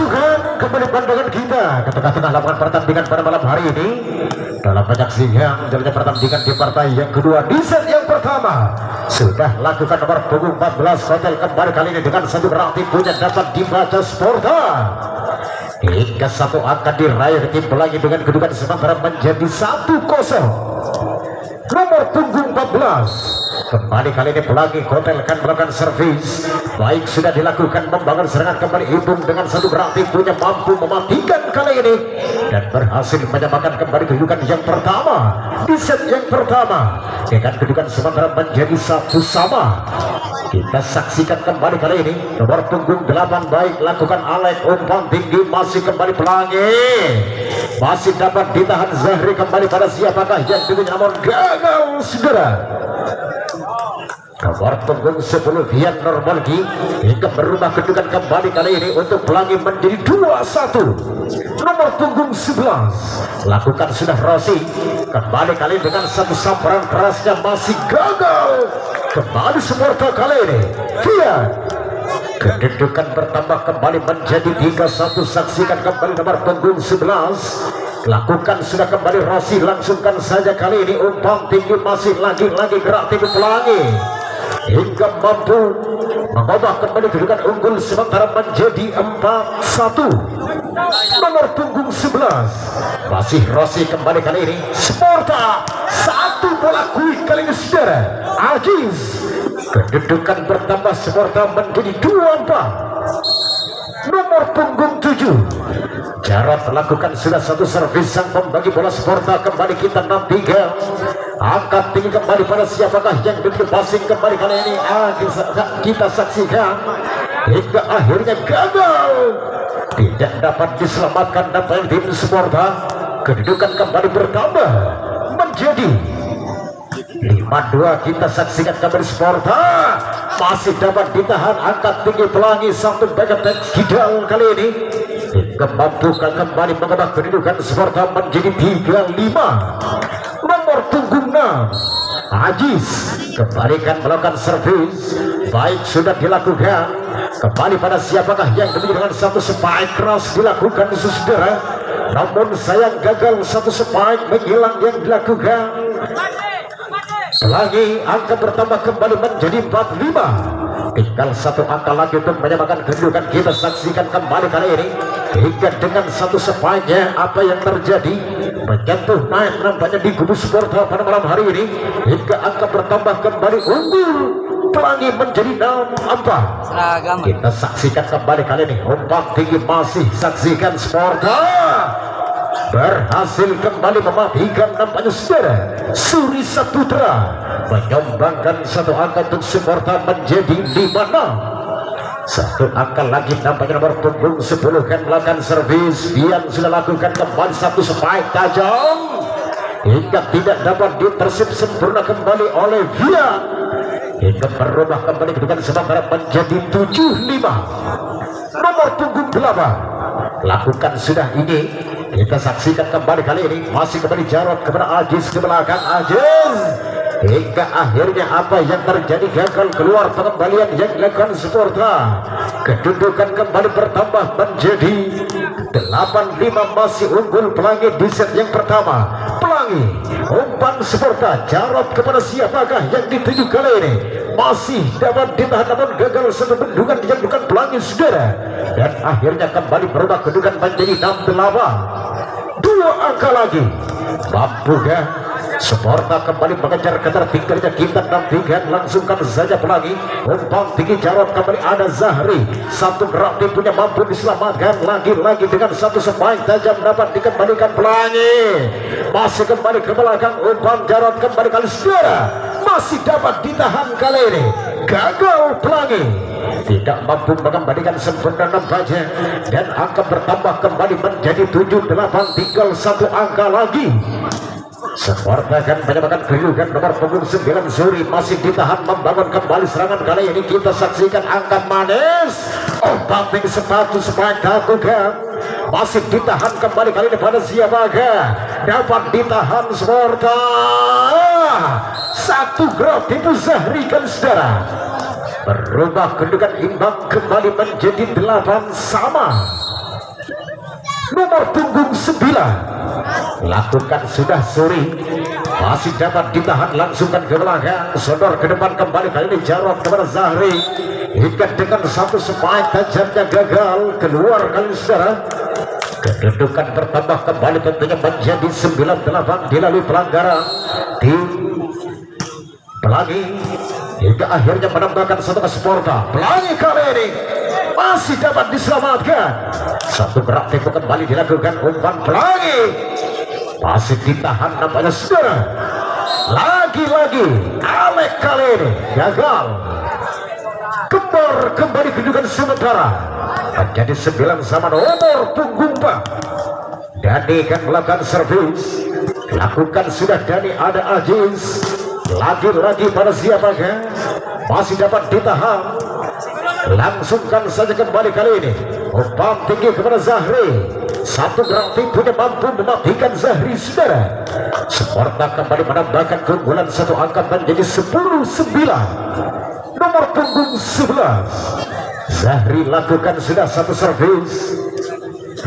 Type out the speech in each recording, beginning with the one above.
lakukan kembali pandangan kita ke tengah-tengah lapangan pertandingan pada malam hari ini dalam penyaksian jalannya pertandingan di partai yang kedua. Di set yang pertama sudah lakukan nomor punggung 14 hotel kembali kali ini dengan satu berarti punya dapat dibaca Sporta hingga satu akan diraih tim pelangi dengan kedudukan sementara menjadi 1-0. Nomor punggung 14 kembali kali ini pelangi hotel akan melakukan servis baik sudah dilakukan membangun serangan kembali Ibung dengan satu berarti punya mampu mematikan kali ini dan berhasil menyamakan kembali kedudukan yang pertama di set yang pertama dengan kedudukan sementara menjadi 1 sama. Kita saksikan kembali kali ini nomor punggung 8 baik lakukan Alek umpan tinggi masih kembali pelangi masih dapat ditahan Zahri kembali pada siapakah yang dituju namun gagal segera. Nomor punggung 10 Vian Normalgi hingga berubah kedudukan kembali kali ini untuk pelangi menjadi 2-1. Nomor punggung 11 lakukan sudah Rossi kembali kali ini dengan satu sambaran kerasnya masih gagal. Kembali Sporta kali ini Vian kedudukan bertambah kembali menjadi 3-1. Saksikan kembali nomor punggung 11 lakukan sudah kembali Rossi langsungkan saja kali ini umpan tinggi masih lagi-lagi gerak tim pelangi hingga mampu mengubah kembali kedudukan unggul sementara menjadi 4-1. Nomor punggung 11 masih Rossi kembali kali ini Sporta satu bola quick kali ini saudara Aziz kedudukan bertambah Sporta menjadi 2-4. Nomor punggung 7 Jarod lakukan sudah satu servis sang pembagi bola Sporta kembali kita 6-3 angkat tinggi kembali pada siapakah yang betul passing kembali kali ini kita saksikan hingga akhirnya gagal tidak dapat diselamatkan dan tim Sporta kedudukan kembali bertambah menjadi 5-2. Kita saksikan kembali Sporta masih dapat ditahan angkat tinggi pelangi satu back Kidal kali ini hingga mampu kembali mengubah kedudukan Sporta menjadi 3-5. Nomor punggung 6 Aziz kembalikan melakukan servis baik sudah dilakukan kembali pada siapakah yang demi dengan satu spike keras dilakukan saudara namun sayang gagal satu spike menghilang yang dilakukan lagi angka bertambah kembali menjadi 4-5 tinggal satu angka lagi untuk menyamakan kedudukan. Kita saksikan kembali kali ini hingga dengan satu spike-nya apa yang terjadi menyentuh naik nampaknya di kubu Sporta pada malam hari ini hingga angka bertambah kembali unggul pelangi menjadi 6-4. Kita saksikan kembali kali ini umpan tinggi masih saksikan Sporta berhasil kembali mematikan nampaknya saudara Suri Saputra menyumbangkan satu angka untuk Sporta menjadi 5-6. Satu angka lagi nampaknya nomor punggung 10 kan melakukan servis Bian sudah lakukan kembali satu spike tajam hingga tidak dapat ditersip sempurna kembali oleh Bian hingga berubah kembali kedudukan sementara menjadi 7-5. Nomor punggung 8 lakukan sudah ini kita saksikan kembali kali ini masih kembali Jarod kepada Aziz ke belakang Aziz hingga akhirnya apa yang terjadi gagal keluar pengembalian yang dilakukan Sporta kedudukan kembali bertambah menjadi 8-5 masih unggul pelangi di set yang pertama. Pelangi umpan Sporta Jarod kepada siapakah yang dituju kali ini masih dapat ditahan namun gagal satu bendukan yang bukan pelangi saudara dan akhirnya kembali berubah kedudukan menjadi 6-8. 2 angka lagi mampukah Sporta kembali mengejar ketertinggalannya kita 6-3 langsungkan saja pelangi umpan tinggi Jarod kembali ada Zahri satu berarti punya mampu diselamatkan lagi-lagi dengan satu spike tajam dapat dikembalikan pelangi masih kembali ke belakang umpan Jarod kembali kali saudara masih dapat ditahan kali ini gagal pelangi tidak mampu mengembalikan sempurna nampaknya dan angka bertambah kembali menjadi 7-8 tinggal satu angka lagi. Sporta akan menyamakan kedudukan nomor punggung 9 Suri masih ditahan membangun kembali serangan kali ini kita saksikan angkat manis pumping sepatu spike lakukan masih ditahan kembali kali ini pada siapakah dapat ditahan Sporta satu grab itu Zahri kan saudara berubah kedudukan imbang kembali menjadi 8 sama. nomor punggung 9 lakukan sudah suri, masih dapat ditahan, langsungkan ke belakang, sodor ke depan kembali, kali ini Jarod kepada Zahri, ikat dengan satu spike, tajamnya gagal, keluar kali saudara. Kedudukan bertambah kembali tentunya menjadi 9-8 dilalui pelanggaran tim Pelangi hingga akhirnya menambahkan satu Sporta. Pelangi kali ini masih dapat diselamatkan, satu gerak tempo kembali dilakukan umpan Pelangi, masih ditahan nampaknya saudara. Lagi-lagi Alek kali ini gagal, kembali kedudukan sementara menjadi 9 sama nomor punggung 4. Dani akan melakukan servis, lakukan sudah Dani, ada Aziz, lagi-lagi pada siapakah, masih dapat ditahan, langsungkan saja kembali kali ini umpan tinggi kepada Zahri, satu gerak tipunya mampu mematikan Zahri saudara. Sporta kembali menambahkan keunggulan satu angka menjadi 10-9 nomor punggung 11. Zahri lakukan sudah satu servis,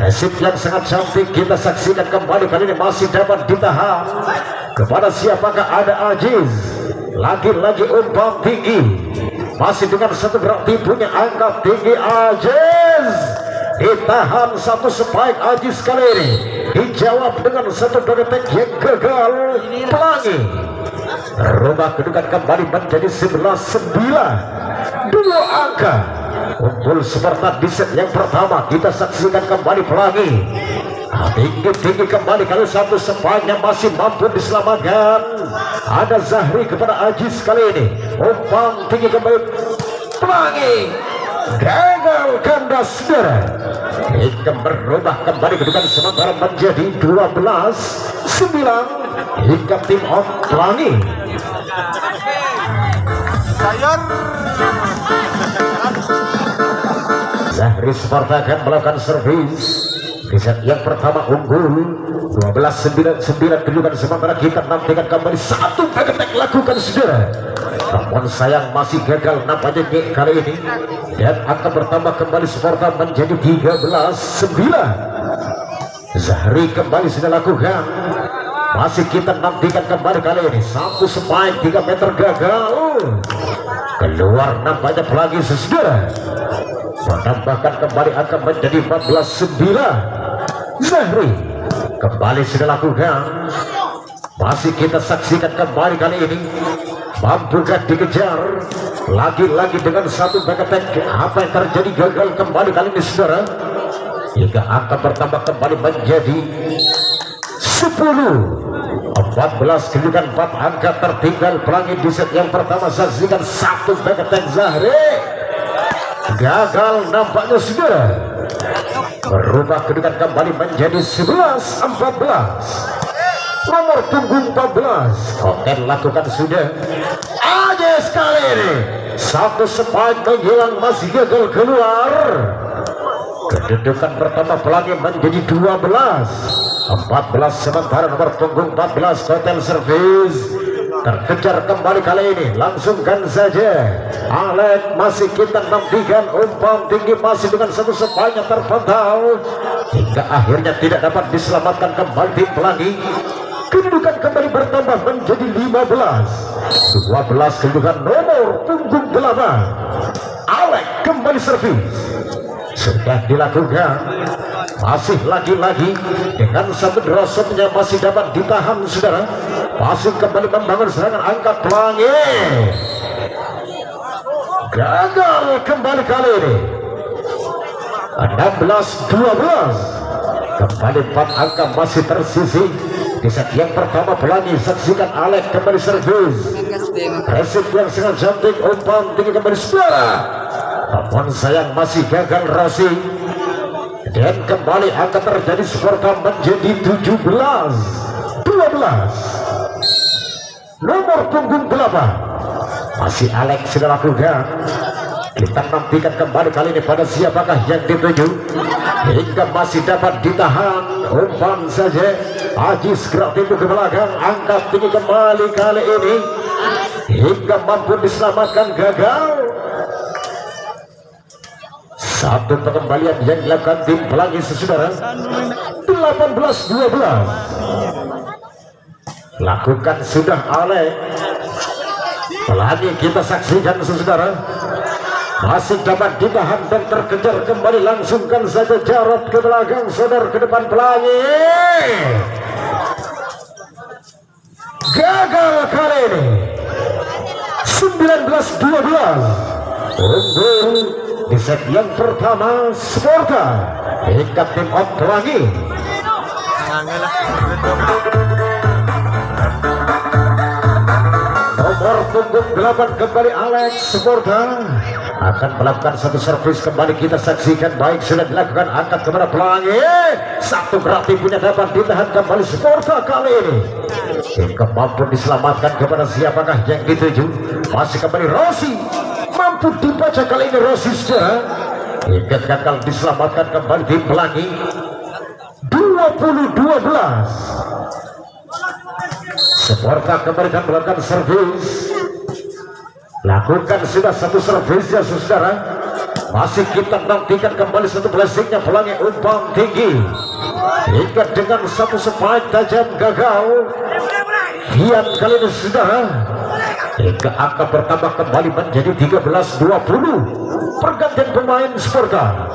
resip yang sangat cantik kita saksikan kembali kali ini, masih dapat ditahan kepada siapakah, ada Aziz, lagi-lagi umpan tinggi, masih dengan satu gerak tipunya angkat tinggi Aziz, ditahan satu spike Aziz kali ini, dijawab dengan satu dogetek yang gagal. Pelangi merubah kedudukan kembali menjadi 11-9, dua angka unggul Sparta di set yang pertama. Kita saksikan kembali Pelangi tinggi-tinggi kembali kali satu, sepanjang masih mampu diselamatkan, ada Zahri kepada Aziz kali ini, umpan tinggi kembali Pelangi gagal kandas saudara. Hingga berubah kembali kedudukan sementara menjadi 12-9 hingga tim of Pelangi. Zahri Sparta akan melakukan servis di set yang pertama unggul 12-9 kedudukan sementara. Kita nantikan kembali satu bagetek lakukan saudara, namun sayang masih gagal nampaknya kali ini, dan akan bertambah kembali Sparta menjadi 13-9. Zahri kembali sudah lakukan, masih kita nantikan kembali kali ini satu spike 3 meter gagal, keluar nampaknya Pelangi saudara, menambahkan kembali akan menjadi 14-9. Zahri kembali sudah lakukan, masih kita saksikan kembali kali ini, mampukah dikejar lagi-lagi dengan satu bagetek, apa yang terjadi, gagal kembali kali ini saudara, hingga akan bertambah kembali menjadi 10-14 kedudukan 4 angka tertinggal Pelangi di set yang pertama. Saksikan satu bagetek Zahri gagal nampaknya saudara, berubah kedudukan kembali menjadi 11-14 nomor punggung 14. Konten lakukan sudah aja sekali ini, satu spike menghilang, masih gagal keluar, kedudukan pertama Pelangi menjadi 12-14 sementara nomor punggung 14 Hotel Service terkejar kembali kali ini, langsungkan saja Alek, masih kita nantikan umpan tinggi, masih dengan satu spike terpantau hingga akhirnya tidak dapat diselamatkan kembali tim Pelangi. Kedudukan kembali bertambah menjadi 15-12 kedudukan nomor punggung 8. Alek kembali servis sudah dilakukan, masih lagi-lagi dengan satu drosopnya masih dapat ditahan saudara, masih kembali membangun serangan angkat Pelangi, gagal kembali kali ini 16-12 kembali 4 angka masih tersisih di set yang pertama. Pelangi saksikan Alek kembali servis, resip yang sangat cantik, umpan tinggi kembali saudara, namun sayang masih gagal Rossi, dan kembali angka terjadi Sparta menjadi 17-12 nomor punggung 8. Masih Alek sudah lakukan, kita nantikan kembali kali ini pada siapakah yang dituju, hingga masih dapat ditahan, umpan saja Aziz gerak tipu ke belakang, angkat tinggi kembali kali ini hingga mampu diselamatkan, gagal Satu pengembalian yang dilakukan tim Pelangi saudara. 18-12 lakukan sudah oleh Pelangi. Kita saksikan saudara, masih dapat ditahan dan terkejar kembali. Langsungkan saja Jarod ke belakang, saudara, ke depan Pelangi. Gagal kali ini. 19-12 unggul di set yang pertama Sparta ikat tim of Pelangi. Nomor punggung 8 kembali Alex Sparta akan melakukan satu servis kembali. Kita saksikan, baik sudah dilakukan, angkat kepada Pelangi. Satu berarti punya dapat ditahan kembali Sparta kali ini. Hingga mampu diselamatkan kepada siapakah yang dituju. Masih kembali Rossi, mampu dibaca kali ini Rossi sudah. Hingga gagal diselamatkan kembali tim Pelangi. 20-12 Sparta kembali dan melakukan servis. Lakukan sudah satu servisnya saudara. Masih kita nantikan kembali satu blessingnya Pelangi. Umpan tinggi hingga dengan satu spike tajam gagal. Kian kali ini saudara, hingga angka bertambah kembali menjadi 13-20. Pergantian pemain Sparta.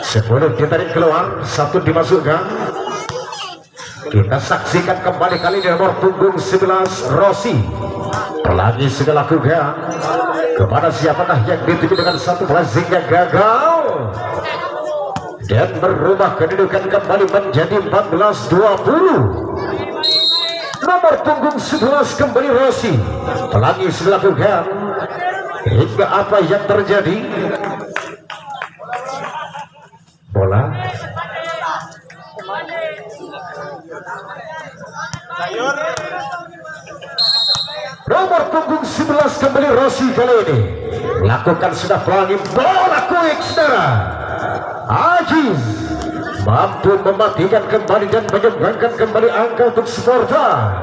10 ditarik keluar, 1 dimasukkan. Kita saksikan kembali kali ini nomor punggung 11 Rossi. Pelangi sudah lakukan kepada siapakah yang dituju dengan satu blessingnya gagal dan berubah kedudukan kembali menjadi 14-20. Nomor punggung 11 kembali Rossi. Pelangi sudah lakukan. Hingga apa yang terjadi? Bola nomor punggung 11 kembali Rossi kali ini lakukan sudah Pelangi. Bola quick saudara. Aziz mampu mematikan kembali dan menyumbangkan kembali angka untuk Sparta.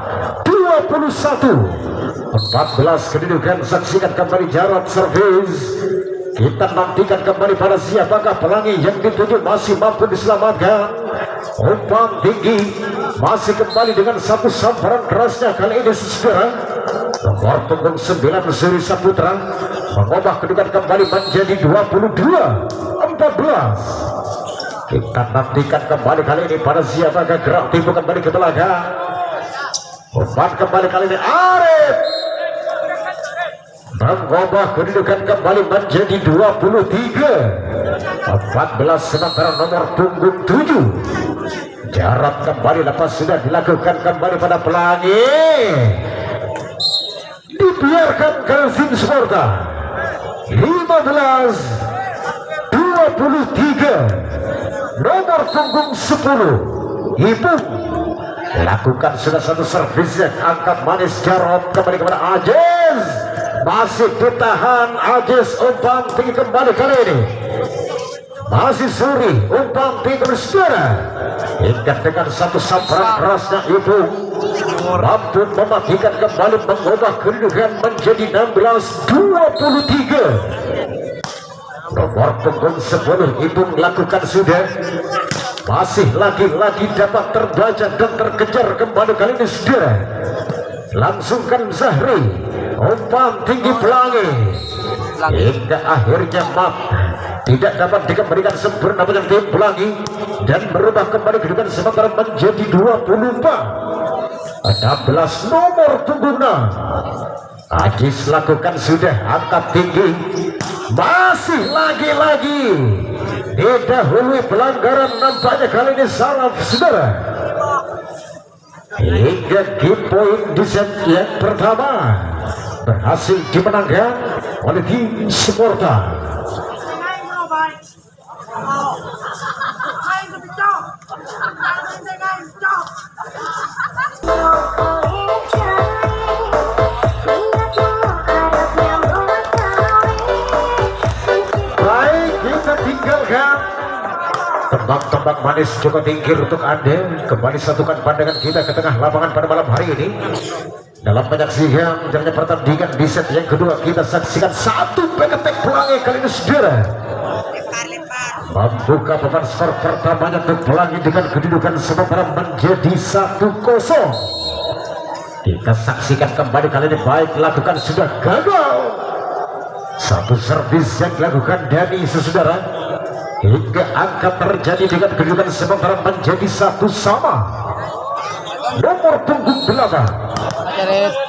21-14 kedudukan. Saksikan kembali Jarod servis. Kita nantikan kembali pada siapakah Pelangi yang dituju. Masih mampu diselamatkan. Umpan tinggi masih kembali dengan satu samparan kerasnya kali ini saudara. Nomor punggung 9 Suri Saputra mengubah kedudukan kembali menjadi 22-14. Kita nantikan kembali kali ini pada siapakah gerak tipu kembali ke belakang. Umpan kembali kali ini Arif mengubah kedudukan kembali menjadi 23-14. Sementara nomor punggung 7 Jarod kembali lepas sudah dilakukan kembali pada Pelangi. Dibiarkan Kalsim Sparta. 15-23. Nomor punggung 10 Ipung lakukan sudah satu servisnya. Angkat manis Jarod kembali kepada Aziz. Masih ditahan Aziz. Umpan tinggi kembali kali ini. Masih Suri. Umpan tinggi bersaudara. Hingga dengan satu samparan kerasnya Ipung mampu mematikan kembali, mengubah kedudukan menjadi 16-23. Nomor punggung 10 Ipung lakukan sudah. Masih lagi-lagi dapat terbaca dan terkejar kembali kali ini saudara. Langsungkan Zahri. Umpan tinggi Pelangi. Hingga akhirnya tidak dapat dikembalikan sempurna dengan tim Pelangi dan berubah kembali kedudukan sementara menjadi 24-16. Nomor punggung 6 Aziz lakukan sudah. Angkat tinggi. Masih lagi-lagi didahului pelanggaran. Nampaknya kali ini salah saudara. Hingga game point di set yang pertama berhasil dimenangkan oleh tim Sparta. Baik, kita tinggalkan tembak-tembak manis cukup tinggi untuk Anda. Kembali satukan pandangan kita ke tengah lapangan pada malam hari ini dalam menyaksikan jalannya pertandingan di set yang kedua. Kita saksikan satu back attack Pelangi kali ini saudara. membuka papan skor pertamanya untuk Pelangi dengan kedudukan sementara menjadi 1-0. Kita saksikan kembali kali ini baik dilakukan sudah gagal. Satu servis yang dilakukan Dani saudara hingga angka terjadi dengan kedudukan sementara menjadi 1 sama. Nomor punggung 8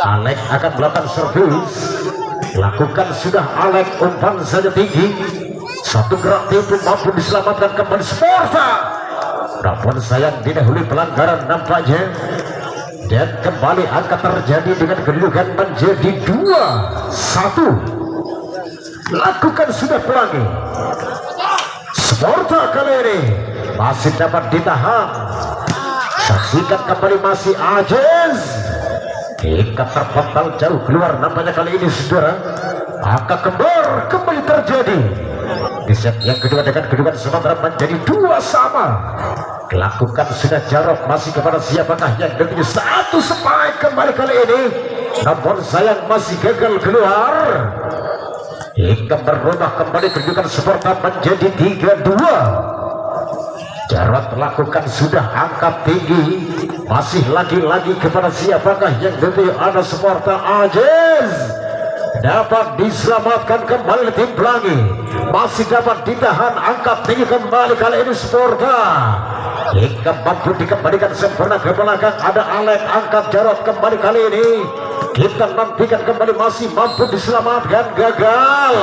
Alek akan melakukan servis, lakukan sudah Alek, umpan saja tinggi. Satu gerak tipu mampu diselamatkan kembali Sporta. Namun sayang didahului pelanggaran nampaknya. Dan kembali angka terjadi dengan kedudukan menjadi 2-1. Lakukan sudah Pelangi. Sporta kali ini masih dapat ditahan. Saksikan kembali masih Aziz. Hingga terpental jauh keluar nampaknya kali ini saudara. Angka kembar kembali terjadi. Di set yang kedua dengan kedudukan sementara menjadi 2 sama. Lakukan sudah Jarod masih kepada siapakah yang tentunya satu spike kembali kali ini. Namun sayang masih gagal keluar. Hingga berubah kembali kedudukan Sporta menjadi 3-2. Jarod lakukan sudah angkat tinggi. Masih lagi-lagi kepada siapakah yang tentunya ada Sporta. Aziz dapat diselamatkan kembali tim Pelangi. Masih dapat ditahan angkat tinggi kembali kali ini Sporta. Hingga mampu dikembalikan sempurna ke belakang. Ada Alek angkat Jarod kembali kali ini. Kita nantikan kembali masih mampu diselamatkan, gagal.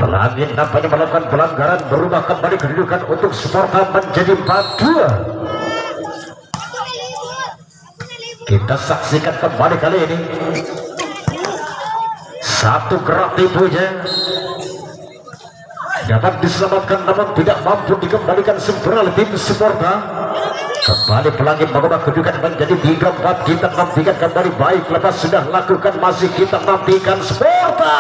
Pelangi nampaknya melakukan pelanggaran, berubah kembali kedudukan untuk Sporta menjadi 4-2. Kita saksikan kembali kali ini. Satu gerak tipunya dapat diselamatkan namun tidak mampu dikembalikan sempurna oleh tim Sporta. Kembali Pelangi mengubah kedudukan menjadi 3-4. Kita nantikan kembali baik lepas sudah lakukan masih kita nantikan Sporta.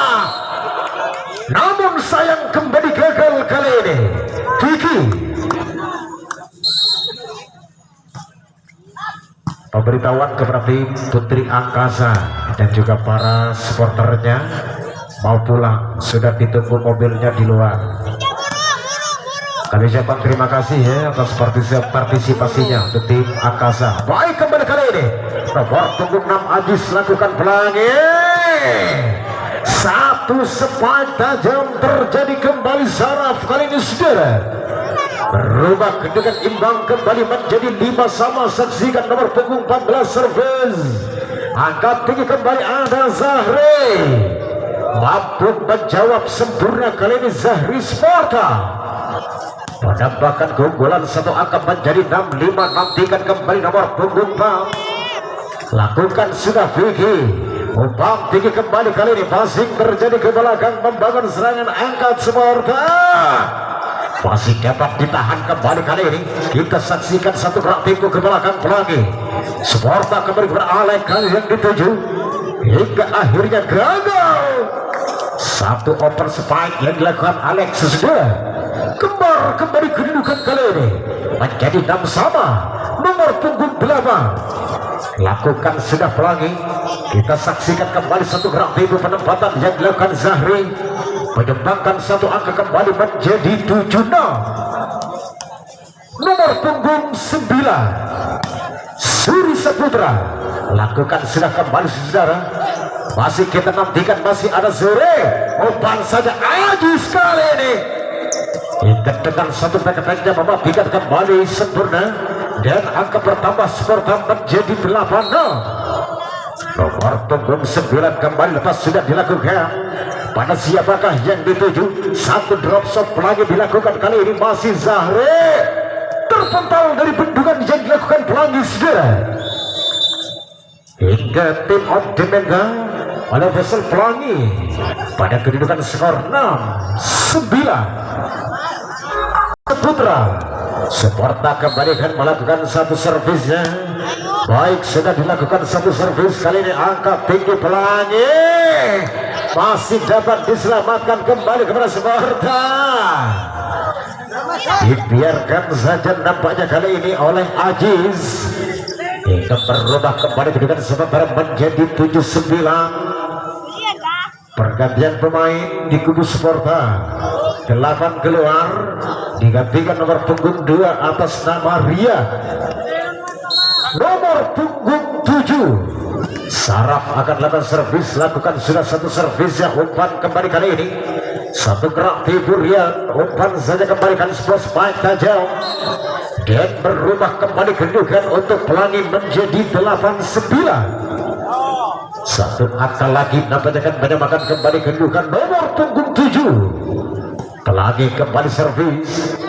Namun sayang kembali gagal kali ini. Vicky pemberitahuan kepada tim Putri Angkasa dan juga para supporternya mau pulang, sudah ditunggu mobilnya di luar. Kami ucapkan terima kasih ya atas partisipasinya untuk tim Angkasa. Baik kembali kali ini nomor punggung 6 Ajis lakukan Pelangi. Satu spike tajam terjadi kembali saraf kali ini saudara. Berubah kedudukan imbang kembali menjadi 5 sama. Saksikan nomor punggung 14 servis. Angkat tinggi kembali ada Zahri. Mampu menjawab sempurna kali ini Zahri Sporta. Menambahkan keunggulan satu angka menjadi 6-5. Nantikan kembali nomor punggung 4. Lakukan sudah Vicky. Umpan tinggi kembali kali ini. Passing terjadi ke belakang membangun serangan angkat Sporta. Masih dapat ditahan kembali kali ini. Kita saksikan satu gerak tipu ke belakang Pelangi. Sporta kembali kepada Alek kali yang dituju. Hingga akhirnya gagal. Satu open spike yang dilakukan Alek sesudah. Kembar kembali kedudukan kali ini menjadi 6 sama. Nomor punggung 8 lakukan sudah Pelangi. Kita saksikan kembali satu gerak tipu penempatan yang dilakukan Zahri. Menyumbangkan satu angka kembali menjadi 7-6. Nomor punggung 9 Suri Saputra lakukan sudah kembali saudara. Masih kita nantikan masih ada Zure. Umpan saja Ajis kali ini. Ikat dengan satu paket-paketnya mematikan kembali sempurna. Dan angka bertambah Sporta menjadi 8-6. Nomor punggung 9 kembali lepas sudah dilakukan. Pada siapakah yang dituju? Satu drop shot Pelangi dilakukan kali ini masih Zahri. Terpental dari bendungan yang dilakukan Pelangi saudara. Hingga tim of the Mega oleh vessel Pelangi pada kedudukan skor 6-9. Putra Sporta kembali akan melakukan satu servisnya. Baik sudah dilakukan satu servis kali ini angka tinggi Pelangi. Masih dapat diselamatkan kembali kepada Sporta. Dibiarkan saja nampaknya kali ini oleh Aziz. Hingga berubah kembali kedudukan sementara menjadi 7-9. Pergantian pemain di kubu Sporta. 8 keluar, digantikan nomor punggung 2 atas nama Ria. Nomor punggung 7 Saraf akan lakukan servis, lakukan sudah satu servis yang umpan kembali kali ini. Satu gerak tipu Rian, umpan saja kembalikan sebuah spike tajam. Dan berubah kembali kedudukan untuk Pelangi menjadi 8-9. Satu angka lagi nampaknya akan menyamakan kembali kedudukan nomor punggung 7. Pelangi kembali servis.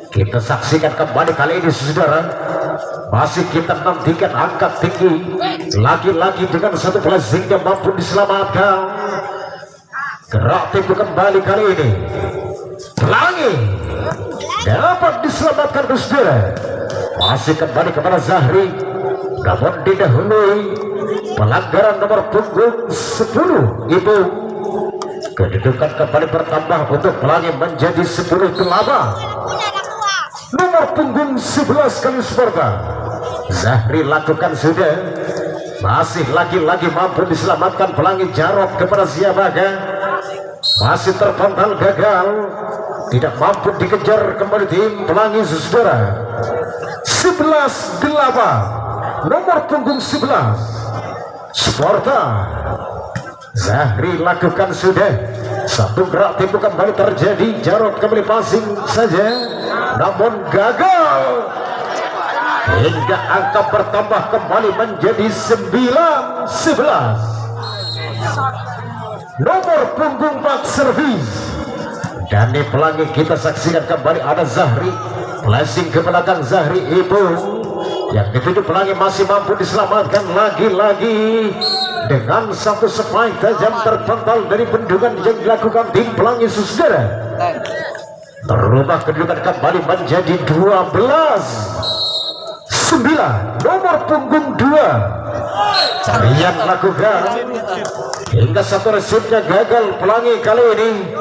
Kita saksikan kembali kali ini saudara. Masih kita nantikan angka tinggi. Lagi-lagi dengan satu blessing yang mampu diselamatkan. Gerak tipu kembali kali ini. Pelangi dapat diselamatkan saudara. Masih kembali kepada Zahri. Namun didahului pelanggaran nomor punggung 10 itu. Kedudukan kembali bertambah untuk Pelangi menjadi 10-8. Nomor punggung 11 kali Sparta. Zahri lakukan sudah. Masih lagi-lagi mampu diselamatkan Pelangi. Jarod kepada Siabaga. Masih terpental gagal. Tidak mampu dikejar kembali tim Pelangi saudara. 11-8. Nomor punggung 11 Sparta. Zahri lakukan sudah. Satu gerak tipu kembali terjadi. Jarod kembali passing saja, namun gagal. Hingga angka bertambah kembali menjadi 9-11. Nomor punggung 4 servis. Dan di Pelangi kita saksikan kembali ada Zahri. Flashing ke belakang Zahri itu. Yang dituju Pelangi masih mampu diselamatkan lagi-lagi dengan satu spike tajam terpental dari bendungan yang dilakukan tim Pelangi saudara. Berubah kedudukan kembali menjadi 12-9. Nomor punggung 2 Rian lakukan hingga satu resipnya gagal Pelangi kali ini.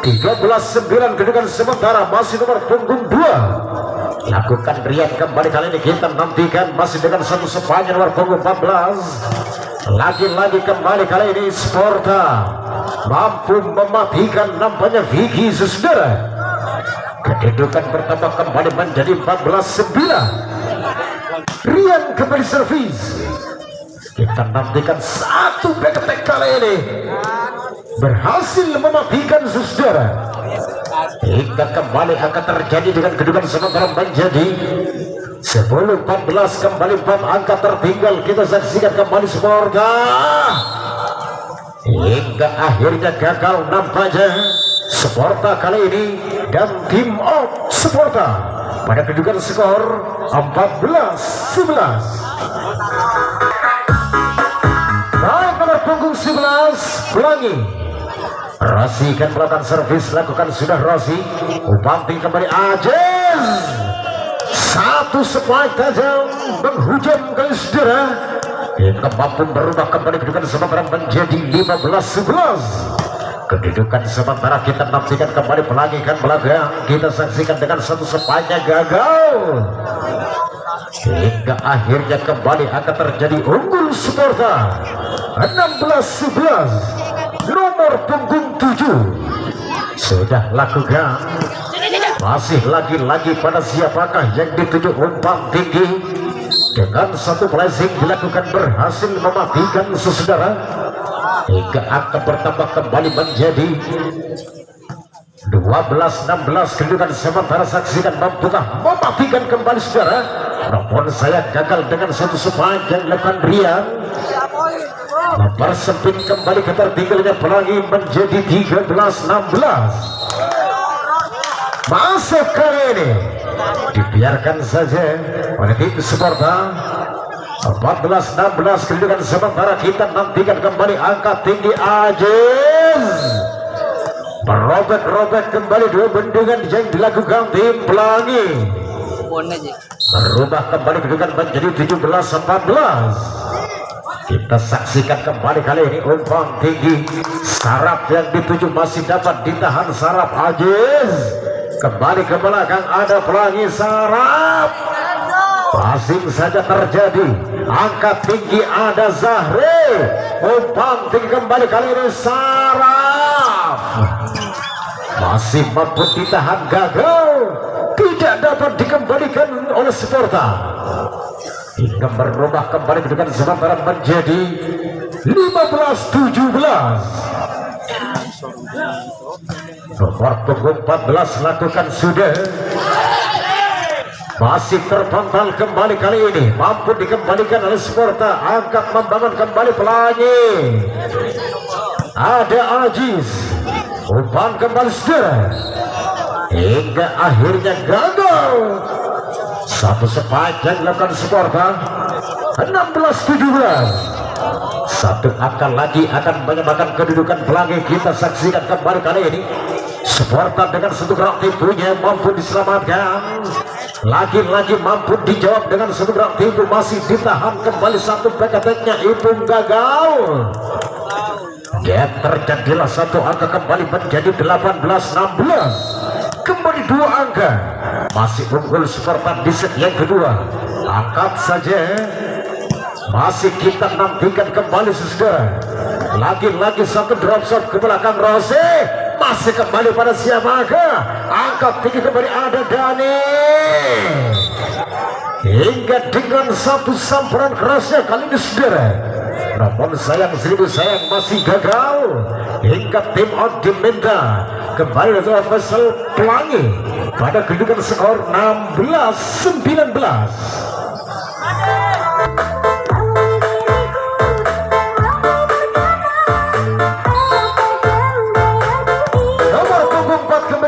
13-9 kedudukan sementara. Masih nomor punggung 2 lakukan Rian kembali kali ini. Kita nantikan masih dengan satu sepanjang nomor punggung 14. Lagi-lagi kembali kali ini Sparta mampu mematikan nampaknya Vicky saudara. Kedudukan bertambah kembali menjadi 14-9. Rian kembali servis. Kita nantikan satu back attack kali ini berhasil mematikan saudara. Hingga kembali akan terjadi dengan kedudukan sementara menjadi 10-14. Kembali 4 angka tertinggal. Kita saksikan kembali Sparta. Hingga akhirnya gagal nampaknya Sparta kali ini. Dan tim out Sparta pada kedudukan skor 14-11. Naik nomor punggung 11 Pelangi. Rossi kan melakukan servis, lakukan sudah Rossi. Upanting kembali Aziz. Satu spike tajam menghujam kali saudara. Hingga mampu berubah kembali kedudukan sementara menjadi 15-11. Kedudukan sementara kita nantikan kembali Pelangi kan belakang. Kita saksikan dengan satu spike-nya gagal. Hingga akhirnya kembali akan terjadi unggul Sparta 16-11. Nomor punggung 7 sudah lakukan. Masih lagi-lagi pada siapakah yang dituju umpan tinggi. Dengan satu flashing dilakukan berhasil mematikan saudara. Hingga akan bertambah kembali menjadi 12-16. Kedudukan sementara saksikan mampukah mematikan kembali saudara. Namun saya gagal dengan satu spike yang dilakukan Rian. Mempersempit kembali ketertinggalannya Pelangi menjadi 13-16. Masuk kali ini dibiarkan saja oleh tim Sparta. 14-16 kedudukan sementara kita nantikan kembali angka tinggi Aziz. Merobek-robek kembali dua bendungan yang dilakukan tim Pelangi. Berubah kembali kedudukan menjadi 17-14. Kita saksikan kembali kali ini umpan tinggi. Sarap yang dituju masih dapat ditahan Sarap Aziz. Kembali ke belakang ada Pelangi Sarap. Passing saja terjadi. Angka tinggi ada Zahri. Umpan tinggi kembali kali ini Sarap. masih mampu ditahan, gagal, tidak dapat dikembalikan oleh Sparta hingga berubah kembali kedudukan sementara menjadi 15-17. Nomor punggung 14 lakukan sudah, masih terpental kembali, kali ini mampu dikembalikan oleh Sparta. Angkat membangun kembali Pelangi, ada Ajis, umpan kembali saudara, hingga akhirnya gagal. Satu sepanjang dilakukan Sparta, 16-17. Satu angka lagi akan menyamakan kedudukan Pelangi. Kita saksikan kembali kali ini Sparta dengan satu gerak tipunya mampu diselamatkan, lagi-lagi mampu dijawab dengan satu gerak tipu, masih ditahan kembali satu PKT-nya Ipung, gagal. Dan terjadilah satu angka kembali menjadi 18-16. Kembali dua angka, masih unggul Sparta di set yang kedua. Angkat saja, masih kita nantikan kembali saudara. Lagi-lagi satu drop shot ke belakang Rose, masih kembali pada siapakah? Angkat tinggi kembali, ada Dani, hingga dengan satu sampuran kerasnya kali ini saudara. Namun sayang seribu sayang, masih gagal hingga tim out diminta kembali dari official Pelangi pada kedudukan skor 16-19.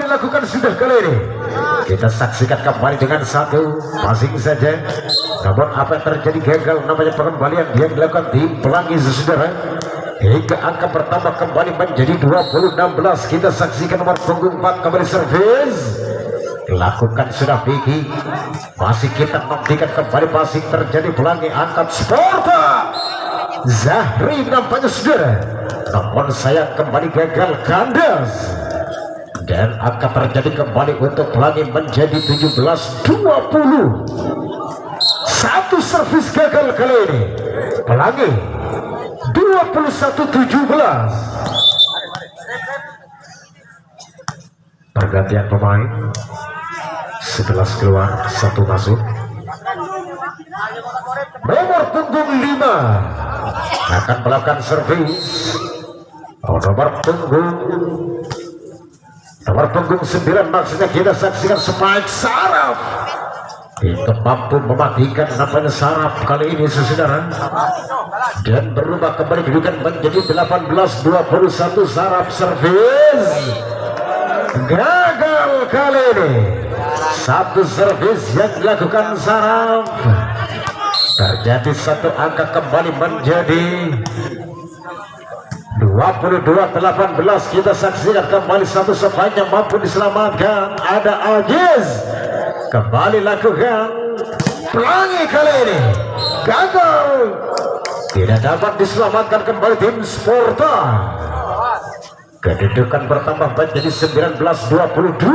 Lakukan sudah kali ini. Kita saksikan kembali dengan satu passing saja. Namun apa yang terjadi, gagal namanya pengembalian yang dilakukan tim Pelangi saudara. Hingga angka bertambah kembali menjadi 20-16. Kita saksikan nomor punggung 4 kembali servis. Lakukan sudah Vicky. Masih kita nantikan kembali passing terjadi Pelangi, angkat Sparta. Zahri nampaknya saudara. Namun sayang kembali gagal kandas. Dan akan terjadi kembali untuk Pelangi menjadi 17-20. Satu servis gagal kali ini. Pelangi 21-17. Pergantian pemain, 11 keluar, 1 masuk. Nomor punggung 5 akan melakukan servis. Nomor punggung 9 maksudnya kita saksikan Spike Saraf. Itu mampu mematikan namanya Saraf kali ini saudara. Dan berubah kembali kedudukan menjadi 18-21. Saraf servis gagal kali ini. Satu servis yang dilakukan Saraf, terjadi satu angka kembali menjadi 22-18. Kita saksikan kembali satu sepanjang mampu diselamatkan, ada Aziz. Kembali lakukan Pelangi kali ini gagal, tidak dapat diselamatkan kembali tim Sparta. Kedudukan bertambah menjadi 19-22.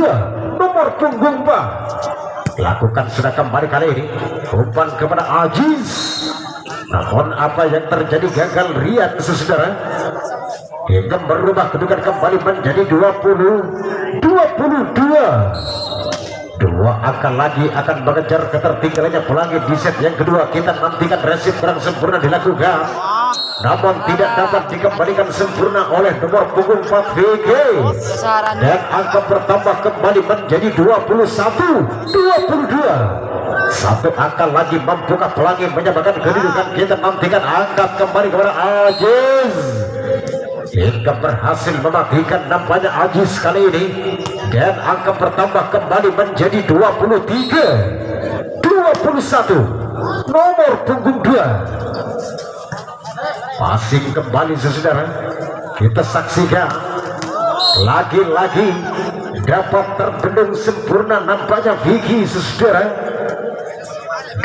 Nomor punggung 4 lakukan sudah kembali kali ini umpan kepada Aziz. Namun apa yang terjadi, gagal Rian saudara, hingga berubah kedudukan kembali menjadi 20-22. Dua angka lagi akan mengejar ketertinggalannya Pelangi di set yang kedua. Kita nantikan resip kurang sempurna dilakukan, namun tidak dapat dikembalikan sempurna oleh nomor punggung 4 VG. Dan angka bertambah kembali menjadi 21-22. Satu angka lagi membuka Pelangi menyamakan kedudukan. Kita nantikan, angkat kembali kepada Aziz, hingga berhasil mematikan nampaknya Aziz kali ini. Dan angka bertambah kembali menjadi 23-21. Nomor punggung 2 passing kembali saudara. Kita saksikan lagi-lagi dapat terbendung sempurna nampaknya Vicky saudara.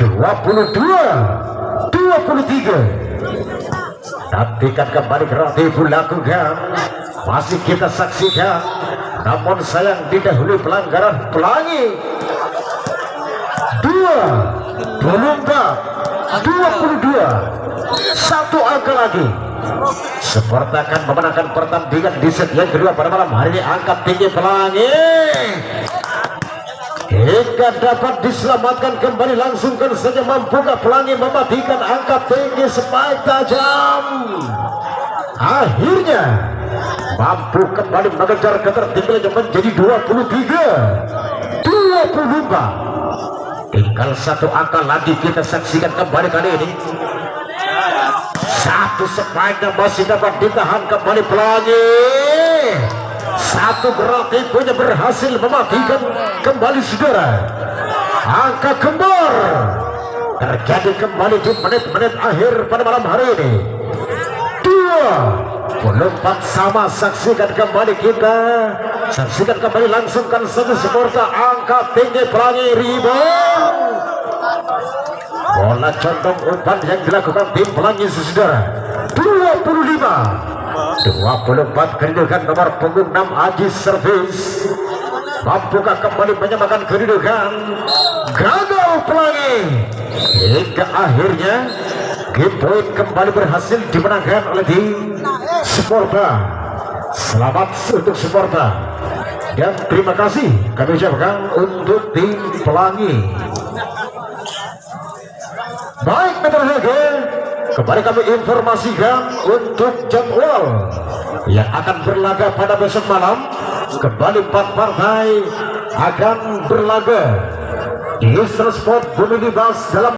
22-23. Nantikan kembali kreatif lakukan, masih kita saksikan. Namun sayang didahului pelanggaran Pelangi. 24-22. Satu angka lagi Sparta akan memenangkan pertandingan di set yang kedua pada malam hari ini. Angkat tinggi Pelangi hingga dapat diselamatkan kembali, langsungkan saja mampukah Pelangi mematikan angkat tinggi spike tajam. Akhirnya mampu kembali mengejar ketertinggalannya menjadi 23-24. Tinggal satu angka lagi kita saksikan kembali kali ini. Satu spike masih dapat ditahan kembali Pelangi. Satu berarti punya berhasil mematikan kembali saudara. Angka kembar terjadi kembali di menit-menit akhir pada malam hari ini. 24 sama. Saksikan kembali kita. Saksikan kembali, langsungkan satu Sparta angkat tinggi Pelangi rebound. Bola condong umpan yang dilakukan tim Pelangi saudara. 25-24 kedudukan nomor punggung 6 Aji servis. Mampukah kembali menyamakan kedudukan? Gagal Pelangi. Hingga akhirnya game point kembali berhasil dimenangkan oleh tim Sparta. Selamat untuk Sparta dan terima kasih kami ucapkan untuk tim Pelangi. Baik Metro Harga, kembali kami informasikan untuk jadwal yang akan berlaga pada besok malam. Kembali 4 partai akan berlaga di Eastern Sport Bumi Libas dalam